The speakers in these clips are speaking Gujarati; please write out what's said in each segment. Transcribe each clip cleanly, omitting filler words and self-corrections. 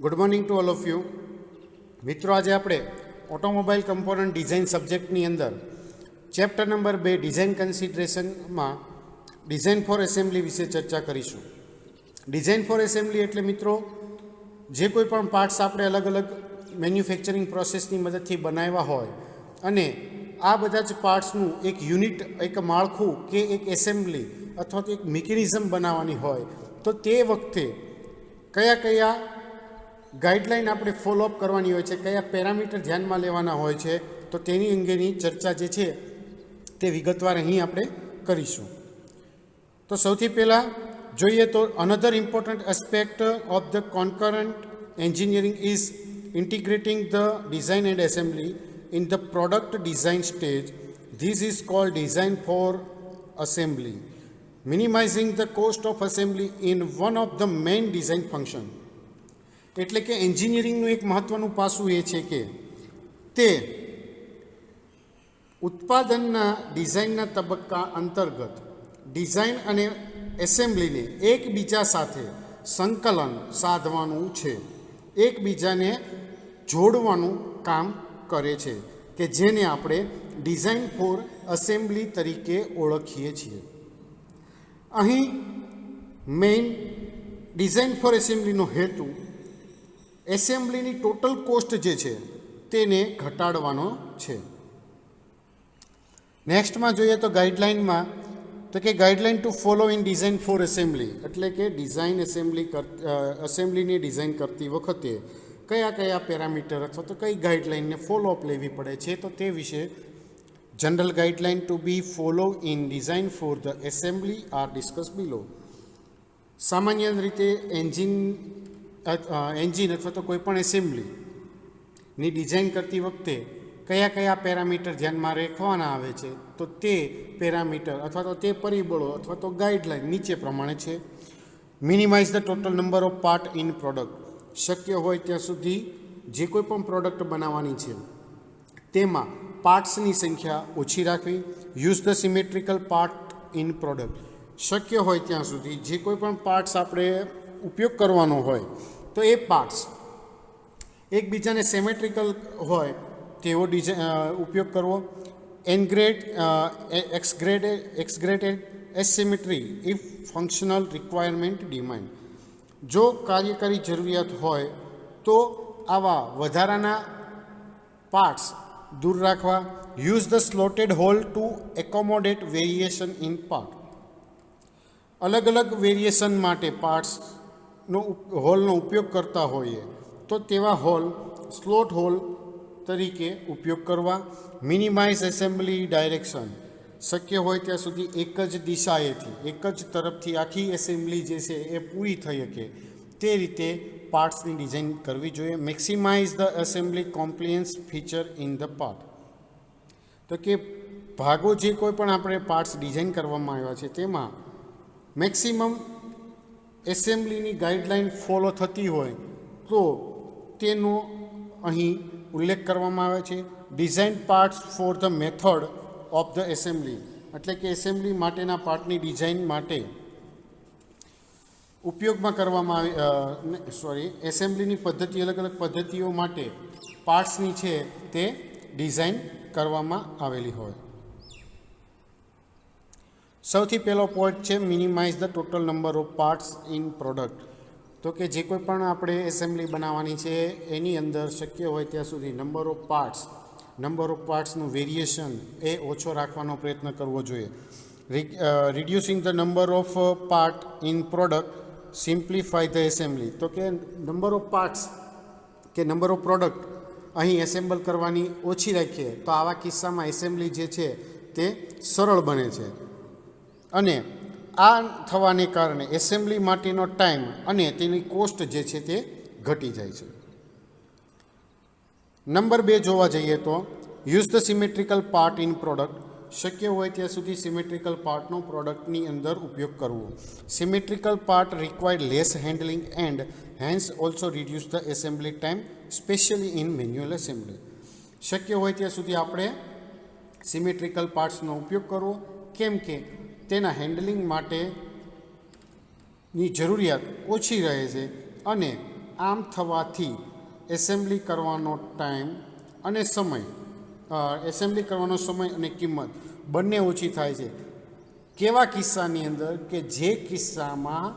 Good morning to all of you. મિત્રો, આજે આપણે ઓટોમોબાઈલ કમ્પોનન્ટ ડિઝાઇન સબ્જેક્ટની અંદર ચેપ્ટર નંબર 2 ડિઝાઇન કન્સિડરેશનમાં ડિઝાઇન ફોર એસેમ્બલી વિશે ચર્ચા કરીશું. ડિઝાઇન ફોર એસેમ્બલી એટલે મિત્રો જે કોઈ પણ પાર્ટ્સ આપણે અલગ અલગ મેન્યુફેક્ચરિંગ પ્રોસેસની મદદથી બનાવ્યા હોય અને આ બધા જ પાર્ટ્સનું એક યુનિટ, એક માળખું કે એક એસેમ્બલી અથવા તો એક મિકેનિઝમ બનાવવાની હોય તો તે વખતે કયા ગાઈડલાઈન આપણે ફોલોઅપ કરવાની હોય છે, કયા પેરામીટર ધ્યાનમાં લેવાના હોય છે, તો તેની અંગેની ચર્ચા જે છે તે વિગતવાર અહીં આપણે કરીશું. તો સૌથી પહેલાં જોઈએ તો another important aspect of the concurrent engineering is integrating the design and assembly in the product design stage. This is called design for assembly, minimizing the cost of assembly in one of the main design function. એટલે કે એન્જિનિયરિંગનું એક મહત્ત્વનું પાસું એ છે કે તે ઉત્પાદનના ડિઝાઇનના તબક્કા અંતર્ગત ડિઝાઇન અને એસેમ્બલીને એકબીજા સાથે સંકલન સાધવાનું છે, એકબીજાને જોડવાનું કામ કરે છે, કે જેને આપણે ડિઝાઇન ફોર એસેમ્બલી તરીકે ઓળખીએ છીએ. અહીં મેઇન ડિઝાઇન ફોર એસેમ્બલીનો હેતુ એસેમ્બલીની ટોટલ કોસ્ટ જે છે તેને ઘટાડવાનો છે. નેક્સ્ટમાં જોઈએ તો ગાઈડલાઇનમાં તો કે guideline two follow in design for assembly, એટલે કે ડિઝાઇન એસેમ્બલીની ડિઝાઇન કરતી વખતે કયા પેરામીટર અથવા તો કઈ ગાઈડલાઇનને ફોલોઅપ લેવી પડે છે, તો તે વિશે general guideline to be follow in design for the assembly are discuss below. સામાન્ય રીતે એન્જિન અથવા તો કોઈ પણ એસેમ્બલીની ડિઝાઇન કરતી વખતે કયા પેરામીટર ધ્યાનમાં રાખવાના આવે છે, તો તે પેરામીટર અથવા તો તે પરિબળો અથવા તો ગાઈડલાઇન નીચે પ્રમાણે છે. Minimise the total number of part in product. શક્ય હોય ત્યાં સુધી જે કોઈ પણ પ્રોડક્ટ બનાવવાની છે તેમાં પાર્ટ્સની સંખ્યા ઓછી રાખવી. Use the symmetrical part in product. શક્ય હોય ત્યાં સુધી જે કોઈ પણ પાર્ટ્સ આપણે ઉપયોગ કરવાનો હોય તો એ પાર્ટ્સ એકબીજાને સિમેટ્રિકલ હોય તેવો ઉપયોગ કરવો. એક્સગ્રેટેડ એસિમેટ્રી ઇફ ફંક્શનલ રિક્વાયરમેન્ટ ડિમાન્ડ. જો કાર્યકારી જરૂરિયાત હોય તો આવા વધારાના પાર્ટ્સ દૂર રાખવા. Use the slotted hole to accommodate variation in part. અલગ અલગ વેરિએશન માટે પાર્ટ્સનો હોલનો ઉપયોગ કરતા હોઈએ તો તેવા હોલ સ્લોટ હોલ તરીકે ઉપયોગ કરવા. Minimise assembly direction. શક્ય હોય ત્યાં સુધી એક જ દિશાએથી, એક જ તરફથી આખી એસેમ્બલી જે છે એ પૂરી થઈ શકે તે રીતે પાર્ટ્સની ડિઝાઇન કરવી જોઈએ. Maximize the assembly compliance feature in the part. તો કે ભાગો જે કોઈ પણ આપણે પાર્ટ્સ ડિઝાઇન કરવામાં આવ્યા છે તેમાં મેક્સિમમ એસેમ્બલીની ગાઈડલાઇન ફોલો થતી હોય તો તેનો અહીં ઉલ્લેખ કરવામાં આવે છે. Design parts for the method of the assembly, એટલે કે એસેમ્બલી માટેના પાર્ટની ડિઝાઇન માટે ઉપયોગમાં કરવામાં એસેમ્બલીની પદ્ધતિ, અલગ અલગ પદ્ધતિઓ માટે પાર્ટ્સની છે તે ડિઝાઇન કરવામાં આવેલી હોય. સૌથી પહેલો પોઈન્ટ છે minimise the total number of parts in product. તો કે જે કોઈ પણ આપણે એસેમ્બલી બનાવવાની છે એની અંદર શક્ય હોય ત્યાં સુધી નંબર ઓફ પાર્ટ્સનું વેરિએશન એ ઓછો રાખવાનો પ્રયત્ન કરવો જોઈએ. Reducing the number of part in product simplify the assembly. તો કે નંબર ઓફ પાર્ટ્સ કે નંબર ઓફ પ્રોડક્ટ અહીં એસેમ્બલ કરવાની ઓછી રાખીએ તો આવા કિસ્સામાં એસેમ્બલી જે છે તે સરળ બને છે અને આ થવાને કારણે એસેમ્બલી માટેનો ટાઈમ અને તેની કોસ્ટ જે છે તે ઘટી જાય છે. નંબર 2 જોવા જઈએ તો use the symmetrical part in product. શક્ય હોય ત્યાં સુધી સિમેટ્રિકલ પાર્ટનો પ્રોડક્ટની અંદર ઉપયોગ કરવો. Symmetrical part require less handling and hence also reduce the assembly time, specially in manual assembly. શક્ય હોય ત્યાં સુધી આપણે સિમેટ્રિકલ પાર્ટ્સનો ઉપયોગ કરવો, કેમ કે તેના હેન્ડલિંગ માટેની જરૂરિયાત ઓછી રહે છે અને આમ થવાથી એસેમ્બલી કરવાનો ટાઈમ અને સમય એસેમ્બલી કરવાનો સમય અને કિંમત બંને ઓછી થાય છે. કેવા કિસ્સાની અંદર કે જે કિસ્સામાં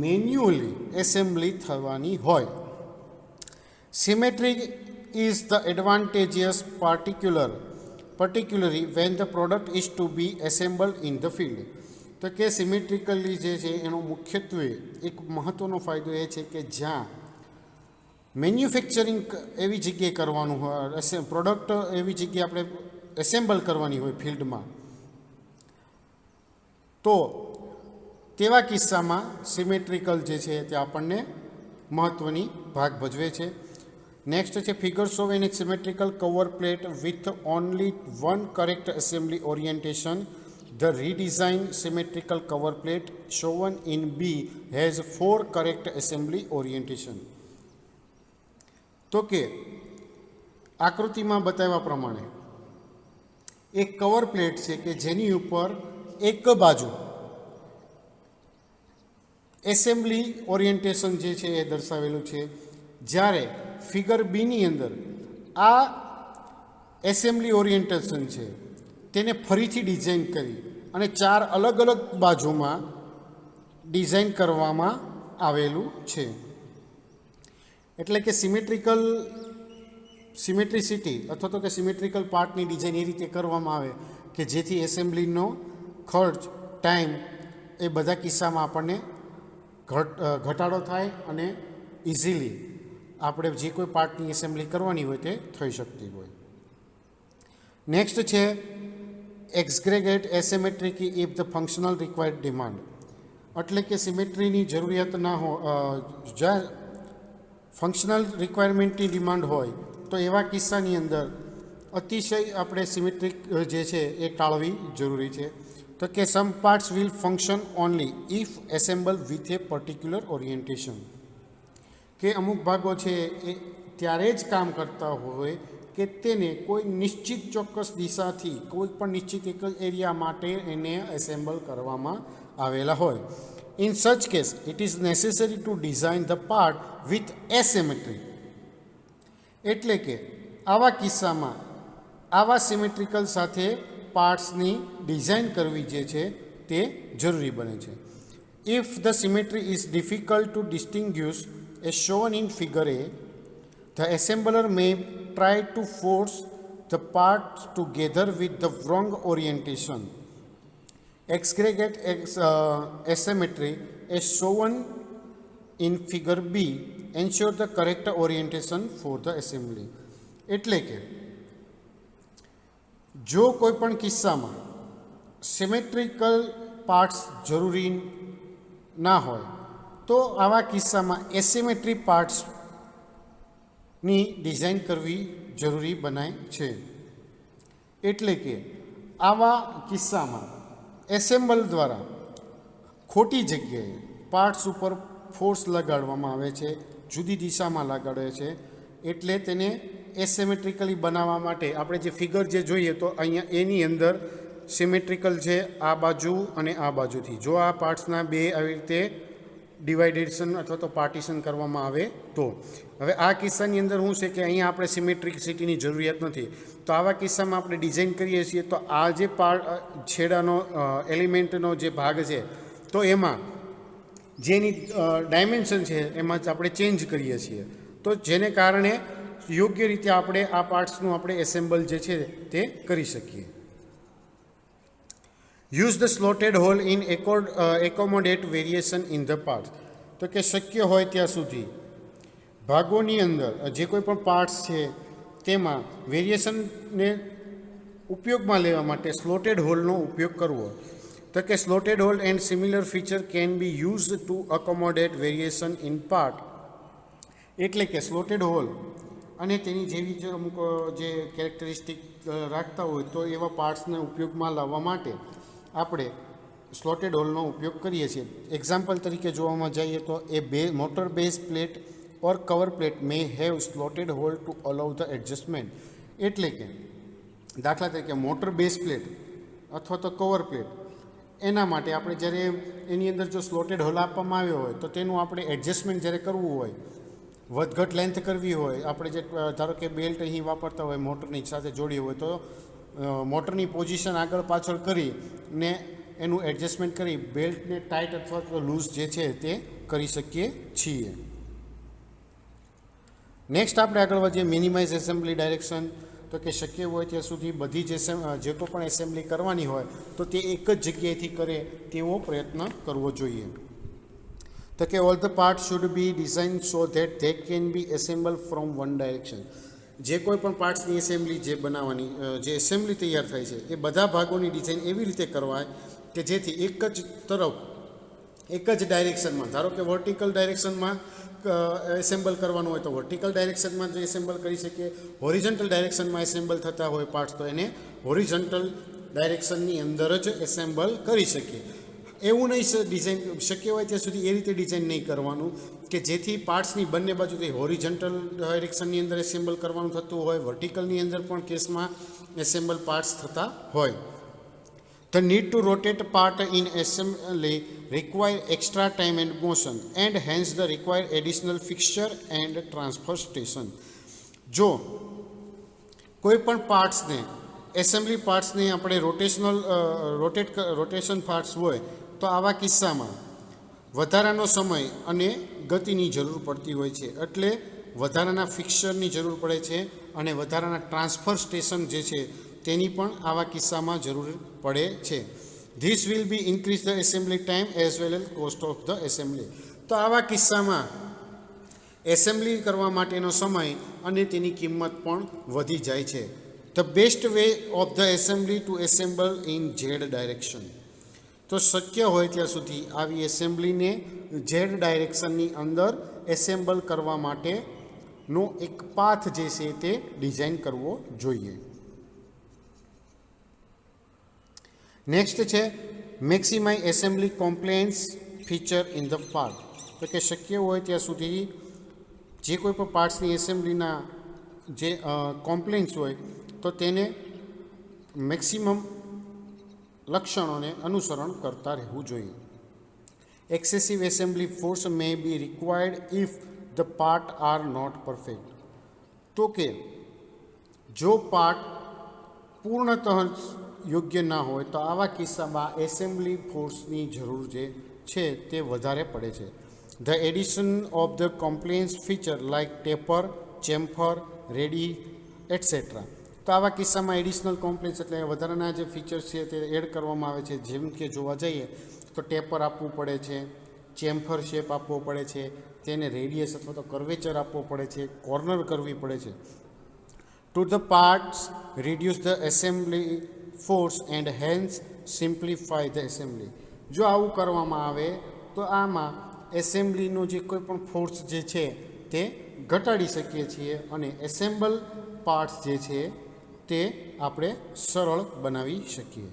મેન્યુઅલી એસેમ્બલી થવાની હોય. Symmetry is the advantageous particularly when the product is to be assembled in the field. તો કે સિમેટ્રિકલી જે છે એનો મુખ્યત્વે એક મહત્ત્વનો ફાયદો એ છે કે જ્યાં મેન્યુફેક્ચરિંગ એવી જગ્યાએ કરવાનું હોય, પ્રોડક્ટ એવી જગ્યાએ આપણે એસેમ્બલ કરવાની હોય ફિલ્ડમાં, તો તેવા કિસ્સામાં સિમેટ્રિકલ જે છે તે આપણને મહત્ત્વની ભાગ ભજવે છે. નેક્સ્ટ છે figure show an symmetrical cover plate with only one correct assembly orientation. The redesigned symmetrical cover plate shown in B has 4 correct assembly orientation. તો કે આકૃતિમાં બતાવ્યા પ્રમાણે એક કવર પ્લેટ છે કે જેની ઉપર એક બાજુ એસેમ્બલી ઓરિએન્ટેશન જે છે એ દર્શાવેલું છે, જ્યારે ફિગર બીની અંદર આ એસેમ્બલી ઓરિએન્ટેશન છે તેને ફરીથી ડિઝાઇન કરી અને 4 અલગ અલગ બાજુમાં ડિઝાઇન કરવામાં આવેલું છે. એટલે કે સિમેટ્રિસિટી અથવા તો કે સિમેટ્રિકલ પાર્ટની ડિઝાઇન એ રીતે કરવામાં આવે કે જેથી એસેમ્બલીનો ખર્ચ, ટાઈમ એ બધા કિસ્સામાં આપણને ઘટાડો થાય અને ઇઝીલી આપણે જે કોઈ પાર્ટની એસેમ્બલી કરવાની હોય તે થઈ શકતી હોય. નેક્સ્ટ છે exaggerate asymmetric if the functional required demand. એટલે કે સિમેટ્રીની જરૂરિયાત ના હોય, જ્યાં ફંક્શનલ રિક્વાયરમેન્ટની ડિમાન્ડ હોય તો એવા કિસ્સાની અંદર અતિશય આપણે સિમેટ્રિક જે છે એ ટાળવી જરૂરી છે. તો કે some parts will function only if assemble with a particular orientation. કે અમુક ભાગો છે એ ત્યારે જ કામ કરતા હોય કે તેને કોઈ નિશ્ચિત ચોક્કસ દિશાથી કોઈ પણ નિશ્ચિત એક એરિયા માટે એને એસેમ્બલ કરવામાં આવેલા હોય. In such case it is necessary to design the part with asymmetry. એટલે કે આવા કિસ્સામાં આવા સિમેટ્રિકલ સાથે પાર્ટ્સની ડિઝાઇન કરવી જે છે તે જરૂરી બને છે. If the symmetry is difficult to distinguish as shown in figure A, the assembler may try to force the parts together with the wrong orientation. Aggregate asymmetry as shown in figure B ensure the correct orientation for the assembly. એટલે કે જો કોઈ પણ કિસ્સામાં સિમેટ્રિકલ પાર્ટ્સ જરૂરી ના હોય તો આવા કિસ્સામાં એસિમેટ્રી પાર્ટ્સની ડિઝાઇન કરવી જરૂરી બનાય છે. એટલે કે આવા કિસ્સામાં એસેમ્બલ દ્વારા ખોટી જગ્યાએ પાર્ટ્સ ઉપર ફોર્સ લગાડવામાં આવે છે, જુદી દિશામાં લગાડે છે. એટલે તેને એસિમેટ્રિકલી બનાવવા માટે આપણે જે ફિગર જે જોઈએ તો અહીંયા એની અંદર સિમેટ્રિકલ છે આ બાજુ અને આ બાજુથી. જો આ પાર્ટ્સના બે આવી રીતે ડિવાઇડેશન અથવા તો પાર્ટીશન કરવામાં આવે તો. હવે આ કિસ્સાની અંદર શું છે કે અહીંયા આપણે સિમેટ્રિસિટીની જરૂરિયાત નથી, તો આવા કિસ્સામાં આપણે ડિઝાઇન કરીએ છીએ તો આ જે છેડાનો એલિમેન્ટનો જે ભાગ છે તો એમાં જેની ડાયમેન્શન છે એમાં જ આપણે ચેન્જ કરીએ છીએ, તો જેને કારણે યોગ્ય રીતે આપણે આ પાર્ટ્સનું આપણે એસેમ્બલ જે છે તે કરી શકીએ. Use the slotted hole in accommodate variation in the parts. તો કે શક્ય હોય ત્યાં સુધી ભાગોની અંદર જે કોઈ પણ પાર્ટ્સ છે તેમાં વેરિએશનને ઉપયોગમાં લેવા માટે સ્લોટેડ હોલનો ઉપયોગ કરવો. તો કે slotted hole and similar feature can be use to accommodate variation in part. એટલે કે સ્લોટેડ હોલ અને તેની જેવી જે અમુક જે કેરેક્ટરિસ્ટિક રાખતા હોય તો એવા પાર્ટ્સને ઉપયોગમાં લાવવા માટે આપણે સ્લોટેડ હોલનો ઉપયોગ કરીએ છીએ. એક્ઝામ્પલ તરીકે જોવામાં જઈએ તો motor base plate or cover plate may have slotted hole to allow the adjustment. એટલે કે દાખલા તરીકે મોટર બેઝ પ્લેટ અથવા તો કવર પ્લેટ એના માટે આપણે જ્યારે એની અંદર જો સ્લોટેડ હોલ આપવામાં આવ્યો હોય તો તેનું આપણે એડજસ્ટમેન્ટ જ્યારે કરવું હોય વધઘટ લેન્થ કરવી હોય, આપણે જે ધારો કે બેલ્ટ અહીં વાપરતા હોય મોટરની સાથે જોડી હોય તો મોટરની પોઝિશન આગળ પાછળ કરી ને એનું એડજસ્ટમેન્ટ કરી બેલ્ટને ટાઈટ અથવા તો લૂઝ જે છે તે કરી શકીએ છીએ. નેક્સ્ટ આપણે આગળ વધીએ મિનિમાઇઝ એસેમ્બલી ડાયરેક્શન. તો કે શક્ય હોય ત્યાં સુધી બધી જે કોઈ પણ એસેમ્બલી કરવાની હોય તો તે એક જ જગ્યાએથી કરે તેવો પ્રયત્ન કરવો જોઈએ. તો કે all the part should be design so that they can be assemble from one direction. જે કોઈ પણ પાર્ટ્સની એસેમ્બલી જે બનાવવાની જે એસેમ્બલી તૈયાર થાય છે એ બધા ભાગોની ડિઝાઇન એવી રીતે કરવાય કે જેથી એક જ તરફ એક જ ડાયરેક્શનમાં, ધારો કે વર્ટિકલ ડાયરેક્શનમાં એસેમ્બલ કરવાનું હોય તો વર્ટિકલ ડાયરેક્શનમાં જે એસેમ્બલ કરી શકીએ, હોરિઝોન્ટલ ડાયરેક્શનમાં એસેમ્બલ થતા હોય પાર્ટ્સ તો એને હોરિઝોન્ટલ ડાયરેક્શનની અંદર જ એસેમ્બલ કરી શકીએ. એવું નહીં ડિઝાઇન શક્ય હોય ત્યાં સુધી એ રીતે ડિઝાઇન નહીં કરવાનું કે જેથી પાર્ટ્સની બંને બાજુથી હોરિઝોન્ટલ ડાયરેક્શનની અંદર એસેમ્બલ કરવાનું થતું હોય, વર્ટિકલની અંદર પણ કેસમાં એસેમ્બલ પાર્ટ્સ થતા હોય. The need to rotate part in assembly require extra time and motion and hence the require additional fixture and transfer station. જો કોઈ પણ પાર્ટ્સને એસેમ્બલી પાર્ટ્સને આપણે રોટેશન પાર્ટ્સ હોય તો આવા કિસ્સામાં વધારાનો સમય અને ગતિની જરૂર પડતી હોય છે, એટલે વધારાના ફિક્સરની જરૂર પડે છે અને વધારાના ટ્રાન્સફર સ્ટેશન જે છે તેની પણ આવા કિસ્સામાં જરૂર પડે છે. This will be increase the assembly time as well as cost of the assembly. તો આવા કિસ્સામાં એસેમ્બલી કરવા માટેનો સમય અને તેની કિંમત પણ વધી જાય છે. The best way of the assembly to assemble in Z direction. તો શક્ય હોય ત્યાં સુધી આવી એસેમ્બલીને ઝેડ ડાયરેક્શનની અંદર એસેમ્બલ કરવા માટેનો એક પાથ જે છે તે ડિઝાઇન કરવો જોઈએ. નેક્સ્ટ છે maximise assembly compliance feature in the part. તો કે શક્ય હોય ત્યાં સુધી જે કોઈ પણ પાર્ટ્સની એસેમ્બલીના જે કોમ્પ્લાયન્સ હોય તો તેને મેક્સિમમ લક્ષણોને અનુસરણ કરતા રહેવું જોઈએ. Excessive assembly force may be required if the part are not perfect. તો કે જો પાર્ટ પૂર્ણતઃ યોગ્ય ના હોય તો આવા કિસ્સામાં એસેમ્બલી ફોર્સની જરૂર જે છે તે વધારે પડે છે. The addition of the compliance feature like taper, chamfer, ready etcetera. તો આવા કિસ્સામાં એડિશનલ કોમ્પ્લાયન્સ એટલે વધારાના જે ફીચર્સ છે તે એડ કરવામાં આવે છે. જેમ કે જોવા જઈએ તો ટેપર આપવું પડે છે, ચેમ્ફર શેપ આપવો પડે છે, તેને રેડિયસ અથવા તો કર્વેચર આપવો પડે છે, કોર્નર કરવી પડે છે. To the parts reduce the assembly force and hence simplify the assembly. જો આવું કરવામાં આવે તો આમાં એસેમ્બલીનો જે કોઈ પણ ફોર્સ જે છે તે ઘટાડી શકીએ છીએ અને એસેમ્બલ પાર્ટ્સ જે છે તે આપણે સરળ બનાવી શકીએ.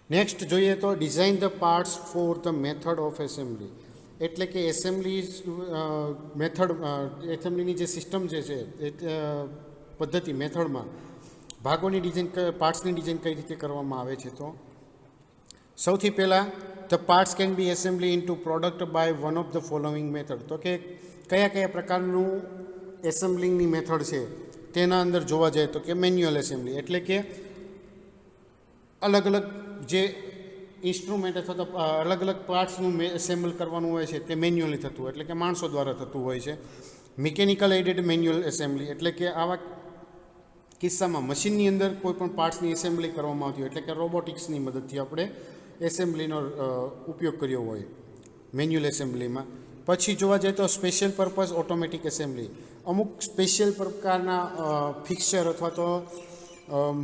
નેક્સ્ટ જોઈએ તો design the parts for the method of assembly. એટલે કે એસેમ્બલી મેથડ એસેમ્બલીની જે સિસ્ટમ જે છે એ પદ્ધતિ મેથડમાં ભાગોની ડિઝાઇન પાર્ટ્સની ડિઝાઇન કઈ રીતે કરવામાં આવે છે. તો સૌથી પહેલાં the parts can be assembly into product by one of the following method. તો કે કયા પ્રકારનું એસેમ્બલિંગની મેથડ છે તેના અંદર જોવા જાય તો કે મેન્યુઅલ એસેમ્બલી એટલે કે અલગ અલગ જે ઇન્સ્ટ્રુમેન્ટ અથવા તો અલગ અલગ પાર્ટ્સનું એસેમ્બલ કરવાનું હોય છે તે મેન્યુઅલી થતું હોય એટલે કે માણસો દ્વારા થતું હોય છે. મિકેનિકલ એડેડ મેન્યુઅલ એસેમ્બલી એટલે કે આવા કિસ્સામાં મશીનની અંદર કોઈ પણ પાર્ટ્સની એસેમ્બલી કરવામાં આવતી હોય એટલે કે રોબોટિક્સની મદદથી આપણે એસેમ્બલીનો ઉપયોગ કર્યો હોય મેન્યુઅલ એસેમ્બલીમાં. પછી જોવા જઈએ તો સ્પેશિયલ પર્પઝ ઓટોમેટિક એસેમ્બલી. અમુક સ્પેશિયલ પ્રકારના ફિક્સર અથવા તો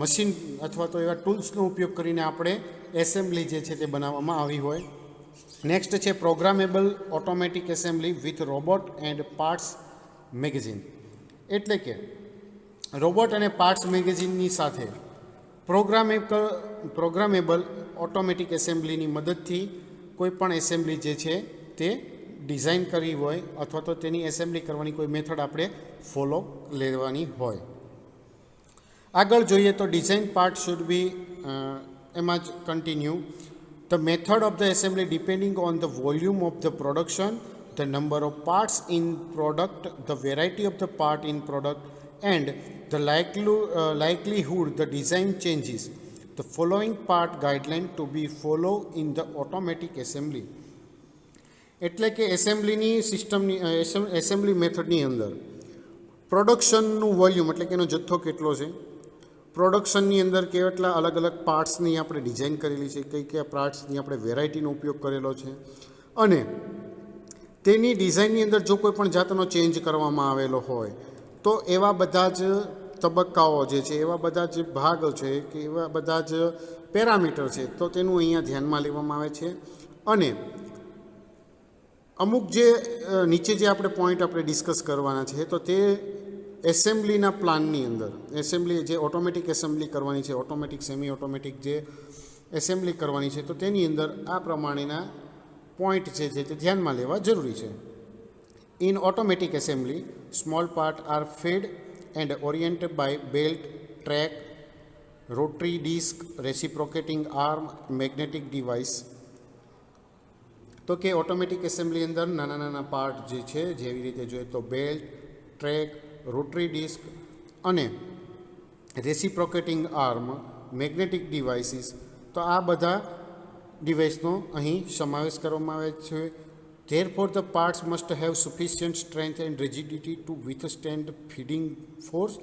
મશીન અથવા તો એવા ટૂલ્સનો ઉપયોગ કરીને આપણે એસેમ્બલી જે છે તે બનાવવામાં આવી હોય. નેક્સ્ટ છે programmable automatic assembly with robot and parts magazine. એટલે કે રોબોટ અને પાર્ટ્સ મેગેઝિનની સાથે પ્રોગ્રામેબલ ઓટોમેટિક એસેમ્બલીની મદદથી કોઈ પણ એસેમ્બલી જે છે તે ડિઝાઇન કરવી હોય અથવા તો તેની એસેમ્બલી કરવાની કોઈ મેથડ આપણે ફોલો લેવાની હોય. આગળ જોઈએ તો ડિઝાઇન પાર્ટ શુડ બી એમાં જ continue. The method of the assembly depending on the volume of the production, the number of parts in product, the variety of the part in product, and the likelihood the design changes. The following part guideline to be followed in the automatic assembly. એટલે કે એસેમ્બલીની સિસ્ટમની એસેમ્બલી મેથડની અંદર પ્રોડક્શનનું વોલ્યુમ એટલે કે એનો જથ્થો કેટલો છે, પ્રોડક્શનની અંદર કેટલા અલગ અલગ પાર્ટ્સની આપણે ડિઝાઇન કરેલી છે, કઈ કયા પાર્ટ્સની આપણે વેરાયટીનો ઉપયોગ કરેલો છે, અને તેની ડિઝાઇનની અંદર જો કોઈ પણ જાતનો ચેન્જ કરવામાં આવેલો હોય તો એવા બધા જ તબક્કાઓ જે છે, એવા બધા જ ભાગ છે કે એવા બધા જ પેરામીટર છે તો તેનું અહીંયા ધ્યાનમાં લેવામાં આવે છે. અને અમુક જે નીચે જે આપણે પોઈન્ટ આપણે ડિસ્કસ કરવાના છે તો તે એસેમ્બલીના પ્લાનની અંદર એસેમ્બલી જે ઓટોમેટિક એસેમ્બલી કરવાની છે, ઓટોમેટિક સેમી ઓટોમેટિક જે એસેમ્બલી કરવાની છે તો તેની અંદર આ પ્રમાણેના પોઈન્ટ છે તે ધ્યાનમાં લેવા જરૂરી છે. In automatic assembly small part are fed and oriented by belt, track, rotary disc, reciprocating arm, magnetic device. તો કે ઓટોમેટિક એસેમ્બલી અંદર નાના નાના પાર્ટ જે છે, જેવી રીતે જોઈએ તો બેલ્ટ, ટ્રેક, રોટરી ડિસ્ક અને રેસિપ્રોકેટિંગ આર્મ, મેગ્નેટિક ડિવાઇસીસ, તો આ બધા ડિવાઇસનો અહીં સમાવેશ કરવામાં આવે છે. Therefore, the parts must have sufficient strength and rigidity to withstand feeding force.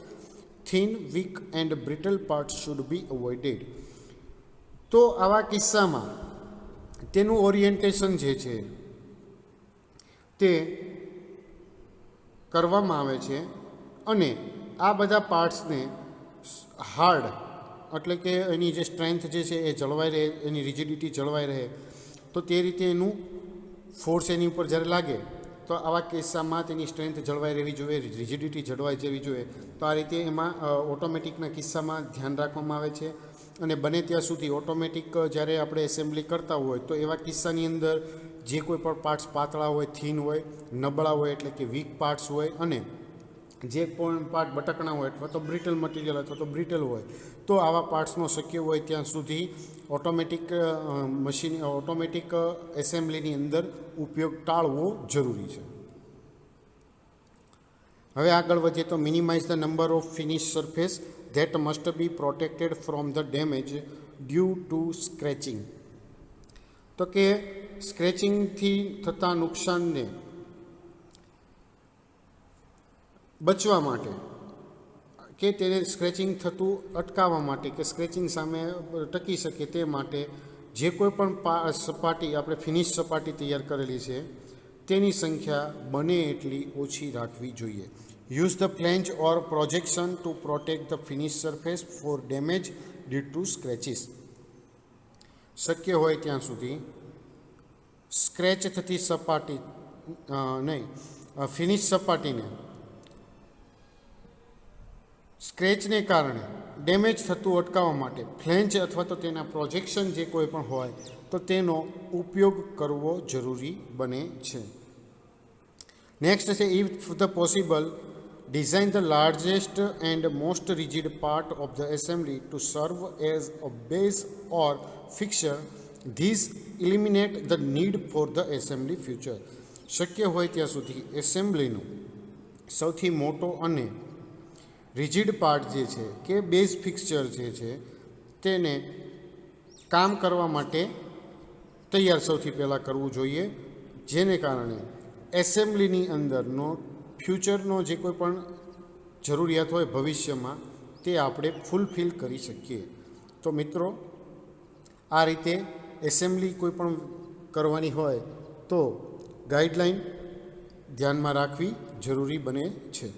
Thin, weak and brittle parts should be avoided. તો આવા કિસ્સામાં તેનું ઓરિએન્ટેશન જે છે તે કરવામાં આવે છે અને આ બધા પાર્ટ્સને હાર્ડ એટલે કે એની જે સ્ટ્રેન્થ જે છે એ જળવાઈ રહે, એની રિજિડિટી જળવાઈ રહે, તો તે રીતે એનું ફોર્સ એની ઉપર જ્યારે લાગે તો આવા કિસ્સામાં તેની સ્ટ્રેન્થ જળવાઈ રહેવી જોઈએ, રિજિડિટી જળવાઈ જવી જોઈએ. તો આ રીતે એમાં ઓટોમેટિકના કિસ્સામાં ધ્યાન રાખવામાં આવે છે. અને બને ત્યાં સુધી ઓટોમેટિક જ્યારે આપણે એસેમ્બલી કરતા હોય તો એવા કિસ્સાની અંદર જે કોઈ પણ પાર્ટ્સ પાતળા હોય, થીન હોય, નબળા હોય એટલે કે વીક પાર્ટ્સ હોય, અને જે પણ પાર્ટ બટકણા હોય અથવા તો બ્રિટલ મટીરિયલ અથવા તો બ્રિટલ હોય તો આવા પાર્ટ્સનો શક્ય હોય ત્યાં સુધી ઓટોમેટિક એસેમ્બલીની અંદર ઉપયોગ ટાળવો જરૂરી છે. હવે આગળ વધીએ તો minimize the number of finish surface that must be protected from the damage due to scratching. તો કે સ્ક્રેચિંગથી થતા નુકસાનને બચવા માટે કે તેને સ્ક્રેચિંગ થતું અટકાવવા માટે કે સ્ક્રેચિંગ સામે ટકી શકે તે માટે જે કોઈ પણ સપાટી આપણે ફિનિશ સપાટી તૈયાર કરેલી છે તેની સંખ્યા બને એટલી ઓછી રાખવી જોઈએ. Use the flange or projection to protect the finish surface for damage due to scratches. શક્ય હોય ત્યાં સુધી સ્ક્રેચ થતી સપાટી ફિનિશ સપાટીને સ્ક્રેચને કારણે ડેમેજ થતું અટકાવવા માટે ફ્લેંજ અથવા તો તેના પ્રોજેક્શન જે કોઈ પણ હોય તો તેનો ઉપયોગ કરવો જરૂરી બને છે. નેક્સ્ટ છે if the possible design the largest and most rigid part of the assembly to serve as a base or fixture. This eliminate the need for the assembly future. શક્ય હોય ત્યાં સુધી એસેમ્બલીનો સૌથી મોટો અને રિજિડ પાર્ટ જે છે કે બેઝ ફિક્સચર જે છે તેને કામ કરવા માટે તૈયાર સૌથી પહેલાં કરવું જોઈએ, જેને કારણે એસેમ્બલીની અંદરનો ફ્યુચરનો જે કોઈ પણ જરૂરિયાત હોય ભવિષ્યમાં તે આપણે ફૂલફિલ કરી શકીએ. તો મિત્રો, આ રીતે એસેમ્બલી કોઈ પણ કરવાની હોય તો ગાઈડલાઈન ધ્યાનમાં રાખવી જરૂરી બને છે.